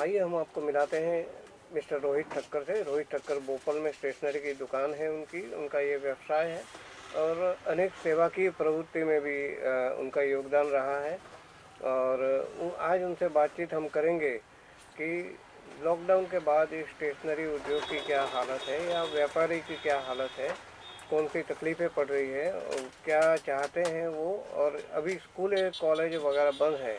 आइए हम आपको मिलाते हैं मिस्टर रोहित ठक्कर से। रोहित ठक्कर भोपाल में स्टेशनरी की दुकान है उनकी, उनका ये व्यवसाय है और अनेक सेवा की प्रवृत्ति में भी उनका योगदान रहा है। और आज उनसे बातचीत हम करेंगे कि लॉकडाउन के बाद इस स्टेशनरी उद्योग की क्या हालत है या व्यापारी की क्या हालत है, कौन सी तकलीफ़ें पड़ रही है और क्या चाहते हैं वो। और अभी स्कूल कॉलेज वगैरह बंद है,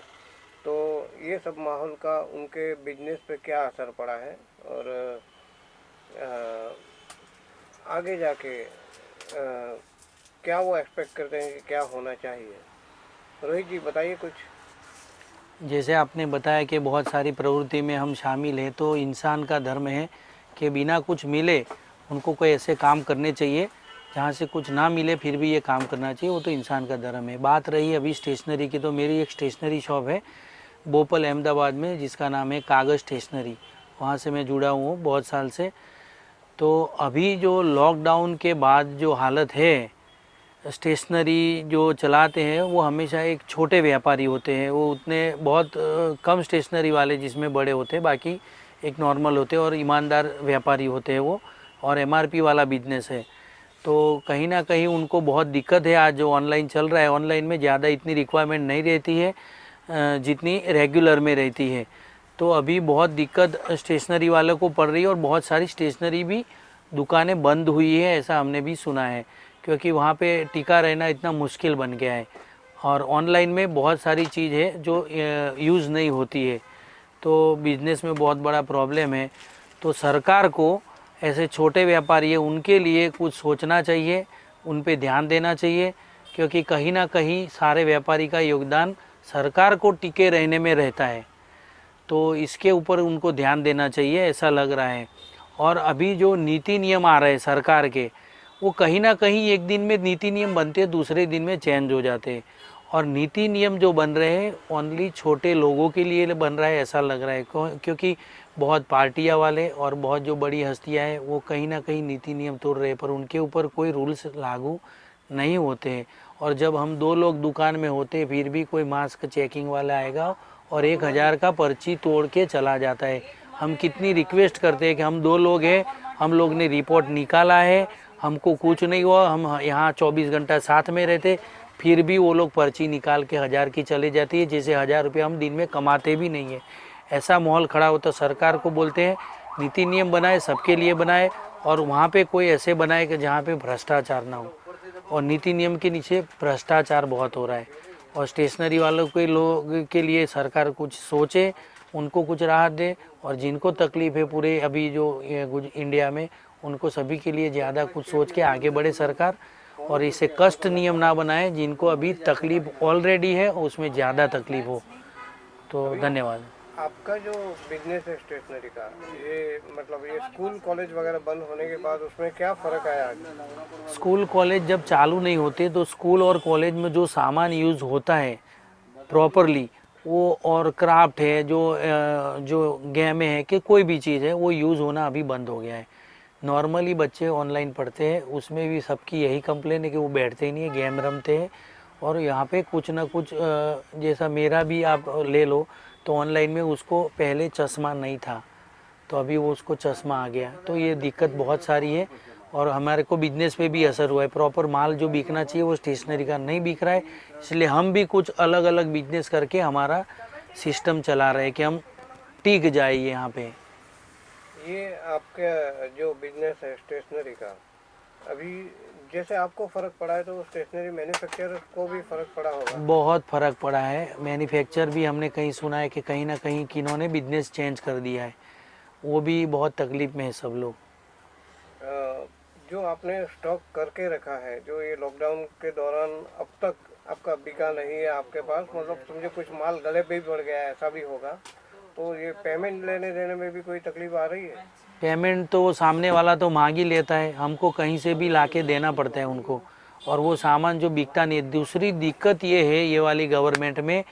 तो ये सब माहौल का उनके बिजनेस पे क्या असर पड़ा है और आगे जाके क्या वो एक्सपेक्ट करते हैं कि क्या होना चाहिए। रोहित जी बताइए कुछ। जैसे आपने बताया कि बहुत सारी प्रवृत्ति में हम शामिल हैं, तो इंसान का धर्म है कि बिना कुछ मिले उनको कोई ऐसे काम करने चाहिए जहाँ से कुछ ना मिले फिर भी ये काम करना चाहिए, वो तो इंसान का धर्म है। बात रही अभी स्टेशनरी की, तो मेरी एक स्टेशनरी शॉप है भोपाल अहमदाबाद में जिसका नाम है कागज़ स्टेशनरी। वहाँ से मैं जुड़ा हूँ बहुत साल से। तो अभी जो लॉकडाउन के बाद जो हालत है, स्टेशनरी जो चलाते हैं वो हमेशा एक छोटे व्यापारी होते हैं, वो उतने बहुत कम स्टेशनरी वाले जिसमें बड़े होते हैं, बाकी एक नॉर्मल होते हैं और ईमानदार व्यापारी होते हैं वो, और एमआरपी वाला बिजनेस है। तो कहीं ना कहीं उनको बहुत दिक्कत है। आज जो ऑनलाइन चल रहा है, ऑनलाइन में ज़्यादा इतनी रिक्वायरमेंट नहीं रहती है जितनी रेगुलर में रहती है। तो अभी बहुत दिक्कत स्टेशनरी वालों को पड़ रही है और बहुत सारी स्टेशनरी भी दुकानें बंद हुई है, ऐसा हमने भी सुना है, क्योंकि वहाँ पे टिका रहना इतना मुश्किल बन गया है। और ऑनलाइन में बहुत सारी चीज़ है जो यूज़ नहीं होती है, तो बिज़नेस में बहुत बड़ा प्रॉब्लम है। तो सरकार को ऐसे छोटे व्यापारी है उनके लिए कुछ सोचना चाहिए, उन पे ध्यान देना चाहिए, क्योंकि कहीं ना कहीं सारे व्यापारी का योगदान सरकार को टिके रहने में रहता है। तो इसके ऊपर उनको ध्यान देना चाहिए, ऐसा लग रहा है। और अभी जो नीति नियम आ रहे हैं सरकार के, वो कहीं ना कहीं एक दिन में नीति नियम बनते हैं, दूसरे दिन में चेंज हो जाते हैं। और नीति नियम जो बन रहे हैं ओनली छोटे लोगों के लिए बन रहा है, ऐसा लग रहा है, क्योंकि बहुत पार्टियां वाले और बहुत जो बड़ी हस्तियां हैं वो कहीं ना कहीं नीति नियम तोड़ रहे हैं, पर उनके ऊपर कोई रूल्स लागू नहीं होते हैं। और जब हम दो लोग दुकान में होते फिर भी कोई मास्क चेकिंग वाला आएगा और 1000 का पर्ची तोड़ के चला जाता है। हम कितनी रिक्वेस्ट करते हैं कि हम दो लोग हैं, हम लोग ने रिपोर्ट निकाला है, हमको कुछ नहीं हुआ, हम यहाँ 24 घंटा साथ में रहते, फिर भी वो लोग पर्ची निकाल के 1000 की चले जाती है, जैसे 1000 रुपये हम दिन में कमाते भी नहीं है। ऐसा माहौल खड़ा हो तो सरकार को बोलते हैं नीति नियम बनाए, सबके लिए बनाए, और वहाँ पे कोई ऐसे बनाए कि जहाँ पे भ्रष्टाचार ना हो। और नीति नियम के नीचे भ्रष्टाचार बहुत हो रहा है। और स्टेशनरी वालों के लोग के लिए सरकार कुछ सोचे, उनको कुछ राहत दे, और जिनको तकलीफ़ है पूरे अभी जो इंडिया में, उनको सभी के लिए ज़्यादा कुछ सोच के आगे बढ़े सरकार, और इसे कष्ट नियम ना बनाए जिनको अभी तकलीफ़ ऑलरेडी है उसमें ज़्यादा तकलीफ़ हो। तो धन्यवाद। आपका जो बिजनेस है स्टेशनरी का, ये मतलब ये स्कूल कॉलेज वगैरह बंद होने के बाद उसमें क्या फ़र्क आया आज? स्कूल कॉलेज जब चालू नहीं होते तो स्कूल और कॉलेज में जो सामान यूज़ होता है प्रॉपरली, वो और क्राफ्ट है, जो गेमें हैं कि कोई भी चीज़ है, वो यूज़ होना अभी बंद हो गया है। नॉर्मली बच्चे ऑनलाइन पढ़ते हैं, उसमें भी सबकी यही कंप्लेन है कि वो बैठते ही नहीं है, गेम रमते हैं। और यहाँ पे कुछ ना कुछ जैसा मेरा भी आप ले लो, तो ऑनलाइन में उसको पहले चश्मा नहीं था, तो अभी वो उसको चश्मा आ गया। तो ये दिक्कत बहुत सारी है और हमारे को बिजनेस पे भी असर हुआ है। प्रॉपर माल जो बिकना चाहिए वो स्टेशनरी का नहीं बिक रहा है, इसलिए हम भी कुछ अलग अलग बिजनेस करके हमारा सिस्टम चला रहे हैं कि हम टिक जाए यहाँ पे। ये आपका जो बिजनेस है स्टेशनरी का, अभी जैसे आपको फ़र्क पड़ा है तो स्टेशनरी मैन्युफैक्चरर को भी फ़र्क पड़ा होगा। बहुत फ़र्क पड़ा है। मैन्युफैक्चर भी हमने कहीं सुना है कि कहीं ना कहीं किन्होंने बिजनेस चेंज कर दिया है, वो भी बहुत तकलीफ़ में है सब लोग। जो आपने स्टॉक करके रखा है, जो ये लॉकडाउन के दौरान अब तक आपका बिका नहीं है आपके पास, मतलब समझे कुछ माल गले पे भी पड़ गया है, ऐसा भी होगा, तो ये पेमेंट लेने देने में भी कोई तकलीफ आ रही है? पेमेंट तो सामने वाला तो मांग ही लेता है, हमको कहीं से भी लाके देना पड़ता है उनको, और वो सामान जो बिकता नहीं है। दूसरी दिक्कत ये है ये वाली गवर्नमेंट में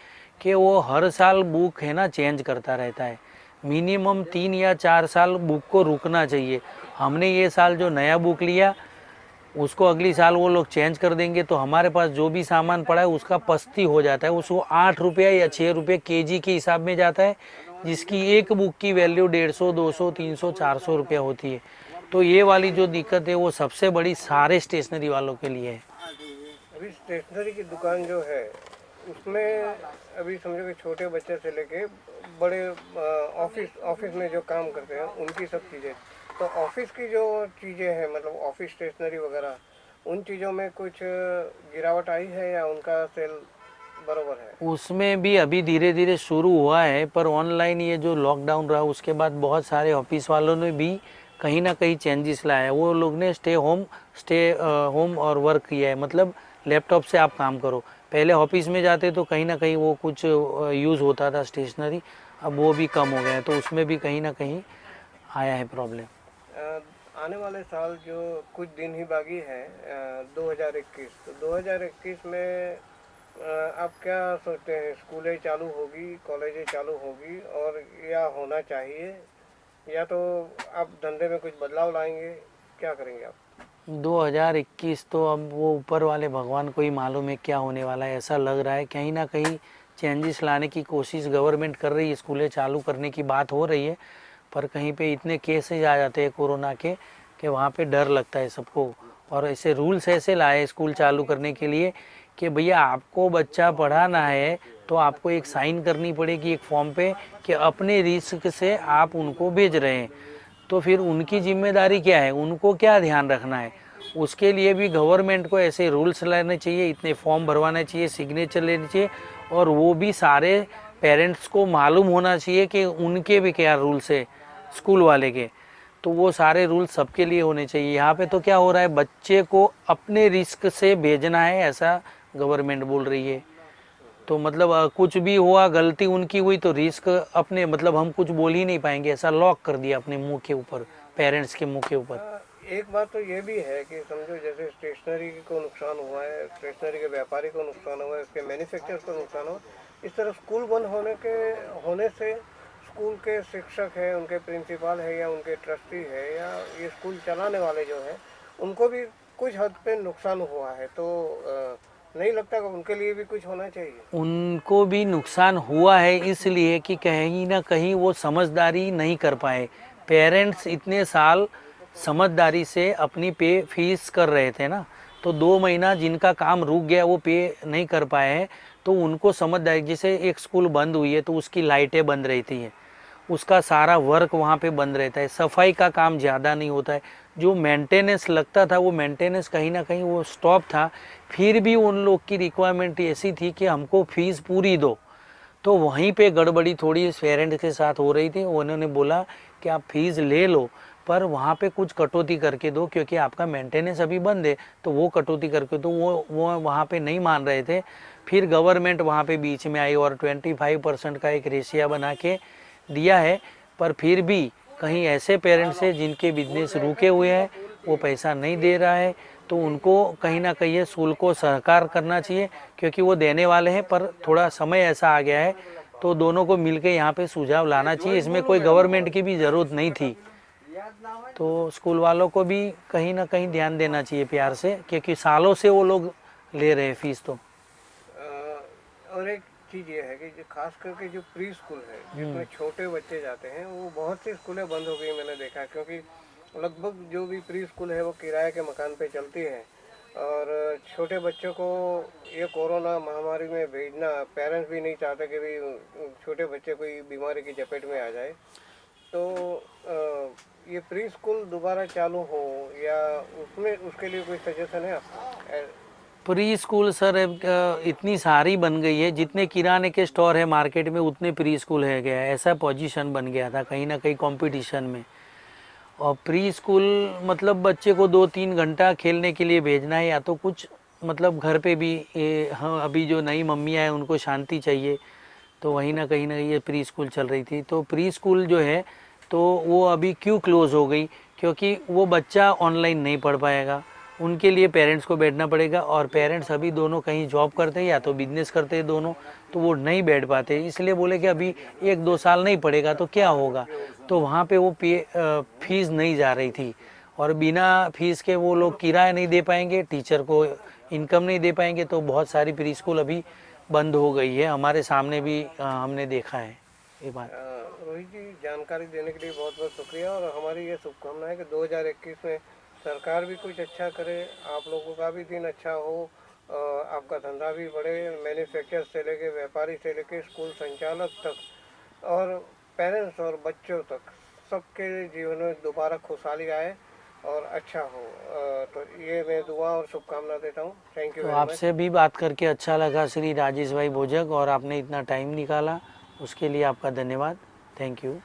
कि वो हर साल बुक है ना चेंज करता रहता है। मिनिमम 3 या 4 साल बुक को रुकना चाहिए। हमने ये साल जो नया बुक लिया उसको अगली साल वो लोग चेंज कर देंगे, तो हमारे पास जो भी सामान पड़ा है उसका पस्ती हो जाता है, उसको 8 रुपये या 6 रुपये केजी के हिसाब में जाता है, जिसकी एक बुक की वैल्यू 150, 200, 300, 400 रुपया होती है। तो ये वाली जो दिक्कत है वो सबसे बड़ी सारे स्टेशनरी वालों के लिए है। अभी स्टेशनरी की दुकान जो है उसमें अभी समझो कि छोटे बच्चे से लेके बड़े ऑफिस में जो काम करते हैं उनकी सब चीज़ें, तो ऑफिस की जो चीज़ें हैं मतलब ऑफिस स्टेशनरी वगैरह, उन चीज़ों में कुछ गिरावट आई है या उनका सेल बराबर है? उसमें भी अभी धीरे धीरे शुरू हुआ है, पर ऑनलाइन ये जो लॉकडाउन रहा उसके बाद बहुत सारे ऑफिस वालों ने भी कहीं ना कहीं चेंजेस लाया है। वो लोग ने स्टे होम और वर्क किया है, मतलब लैपटॉप से आप काम करो। पहले ऑफिस में जाते तो कहीं ना कहीं वो कुछ यूज़ होता था स्टेशनरी, अब वो भी कम हो गया है, तो उसमें भी कहीं ना कहीं आया है प्रॉब्लम। आने वाले साल जो कुछ दिन ही बाकी है 2021, तो 2021 में आप क्या सोचते हैं, स्कूलें चालू होगी, कॉलेजें चालू होगी और या होना चाहिए, या तो आप धंधे में कुछ बदलाव लाएंगे, क्या करेंगे आप? 2021 तो अब वो ऊपर वाले भगवान को ही मालूम है क्या होने वाला है। ऐसा लग रहा है कहीं ना कहीं चेंजेस लाने की कोशिश गवर्नमेंट कर रही है, स्कूलें चालू करने की बात हो रही है, पर कहीं पे इतने केसेज आ जाते हैं कोरोना के कि वहाँ पे डर लगता है सबको। और ऐसे रूल्स ऐसे लाए स्कूल चालू करने के लिए कि भैया आपको बच्चा पढ़ाना है तो आपको एक साइन करनी पड़ेगी एक फॉर्म पे कि अपने रिस्क से आप उनको भेज रहे हैं। तो फिर उनकी जिम्मेदारी क्या है, उनको क्या ध्यान रखना है, उसके लिए भी गवर्नमेंट को ऐसे रूल्स लाने चाहिए, इतने फॉर्म भरवाना चाहिए, सिग्नेचर लेने चाहिए, और वो भी सारे पेरेंट्स को मालूम होना चाहिए कि उनके भी क्या रूल्स है स्कूल वाले के। तो वो सारे रूल्स सबके लिए होने चाहिए। यहाँ पे तो क्या हो रहा है, बच्चे को अपने रिस्क से भेजना है ऐसा गवर्नमेंट बोल रही है। तो मतलब कुछ भी हुआ, गलती उनकी हुई तो रिस्क अपने, मतलब हम कुछ बोल ही नहीं पाएंगे, ऐसा लॉक कर दिया अपने मुंह के ऊपर, पेरेंट्स के मुंह के ऊपर। एक बात तो ये भी है कि समझो जैसे स्टेशनरी को नुकसान हुआ है, स्टेशनरी के व्यापारी को नुकसान हुआ है, उसके मैन्युफैक्चरर्स को नुकसान हुआ, इस तरह स्कूल बंद होने से स्कूल के शिक्षक हैं, उनके प्रिंसिपल है या उनके ट्रस्टी है या ये स्कूल चलाने वाले जो हैं उनको भी कुछ हद पे नुकसान हुआ है। तो नहीं लगता कि उनके लिए भी कुछ होना चाहिए? उनको भी नुकसान हुआ है इसलिए कि कहीं ना कहीं वो समझदारी नहीं कर पाए। पेरेंट्स इतने साल समझदारी से अपनी पे फीस कर रहे थे ना, तो 2 महीना जिनका काम रुक गया वो पे नहीं कर पाए हैं, तो उनको समझदारी, जैसे एक स्कूल बंद हुई है तो उसकी लाइटें बंद रहती हैं, उसका सारा वर्क वहाँ पे बंद रहता है, सफाई का काम ज़्यादा नहीं होता है, जो मेंटेनेंस लगता था वो मेंटेनेंस कहीं ना कहीं वो स्टॉप था। फिर भी उन लोग की रिक्वायरमेंट ऐसी थी कि हमको फीस पूरी दो, तो वहीं पे गड़बड़ी थोड़ी पेरेंट्स के साथ हो रही थी। उन्होंने बोला कि आप फीस ले लो पर वहाँ पे कुछ कटौती करके दो, क्योंकि आपका मेंटेनेंस अभी बंद है, तो वो कटौती करके दो। वो वहाँ पे नहीं मान रहे थे। फिर गवर्नमेंट वहाँ पे बीच में आई और 25% का एक रेशिया बना के दिया है, पर फिर भी कहीं ऐसे पेरेंट्स हैं जिनके बिजनेस रुके हुए हैं, वो पैसा नहीं दे रहा है, तो उनको कहीं ना कहीं स्कूल को सहकार करना चाहिए, क्योंकि वो देने वाले हैं पर थोड़ा समय ऐसा आ गया है, तो दोनों को मिलके यहाँ पे सुझाव लाना चाहिए। इसमें कोई गवर्नमेंट की भी ज़रूरत नहीं थी, तो स्कूल वालों को भी कहीं ना कहीं ध्यान देना चाहिए प्यार से, क्योंकि सालों से वो लोग ले रहे हैं फीस। तो और एक चीज़ ये है कि जो खास करके जो प्री स्कूल है जिसमें छोटे बच्चे जाते हैं, वो बहुत सी स्कूलें बंद हो गई मैंने देखा, क्योंकि लगभग जो भी प्री स्कूल है वो किराए के मकान पे चलती है और छोटे बच्चों को ये कोरोना महामारी में भेजना पेरेंट्स भी नहीं चाहते कि भी छोटे बच्चे कोई बीमारी की चपेट में आ जाए। तो ये प्री स्कूल दोबारा चालू हो या उसमें उसके लिए कोई सजेशन है आपका? प्री स्कूल सर इतनी सारी बन गई है, जितने किराने के स्टोर है मार्केट में उतने प्री स्कूल है गया है, ऐसा पोजीशन बन गया था कहीं ना कहीं कंपटीशन में। और प्री स्कूल मतलब बच्चे को 2-3 घंटा खेलने के लिए भेजना है, या तो कुछ मतलब घर पे भी हाँ, अभी जो नई मम्मियाँ हैं उनको शांति चाहिए, तो वहीं ना कहीं ये प्री स्कूल चल रही थी। तो प्री स्कूल जो है तो वो अभी क्यों क्लोज़ हो गई, क्योंकि वो बच्चा ऑनलाइन नहीं पढ़ पाएगा, उनके लिए पेरेंट्स को बैठना पड़ेगा, और पेरेंट्स अभी दोनों कहीं जॉब करते हैं या तो बिजनेस करते हैं दोनों, तो वो नहीं बैठ पाते। इसलिए बोले कि अभी 1-2 साल नहीं पढ़ेगा तो क्या होगा, तो वहाँ पे वो फीस नहीं जा रही थी, और बिना फीस के वो लोग किराया नहीं दे पाएंगे, टीचर को इनकम नहीं दे पाएंगे, तो बहुत सारी प्री स्कूल अभी बंद हो गई है। हमारे सामने भी हमने देखा है ये बात। रोहित जी, जानकारी देने के लिए बहुत बहुत शुक्रिया। और हमारी ये शुभकामना है कि 2021 में सरकार भी कुछ अच्छा करे, आप लोगों का भी दिन अच्छा हो, आपका धंधा भी बढ़े, मैन्युफैक्चर से लेके व्यापारी से लेके स्कूल संचालक तक और पेरेंट्स और बच्चों तक सबके जीवन में दोबारा खुशहाली आए और अच्छा हो। तो ये मैं दुआ और शुभकामना देता हूँ। थैंक यू तो वेरी मच। आपसे भी बात करके अच्छा लगा श्री राजेश भाई भोजक, और आपने इतना टाइम निकाला उसके लिए आपका धन्यवाद। Thank you.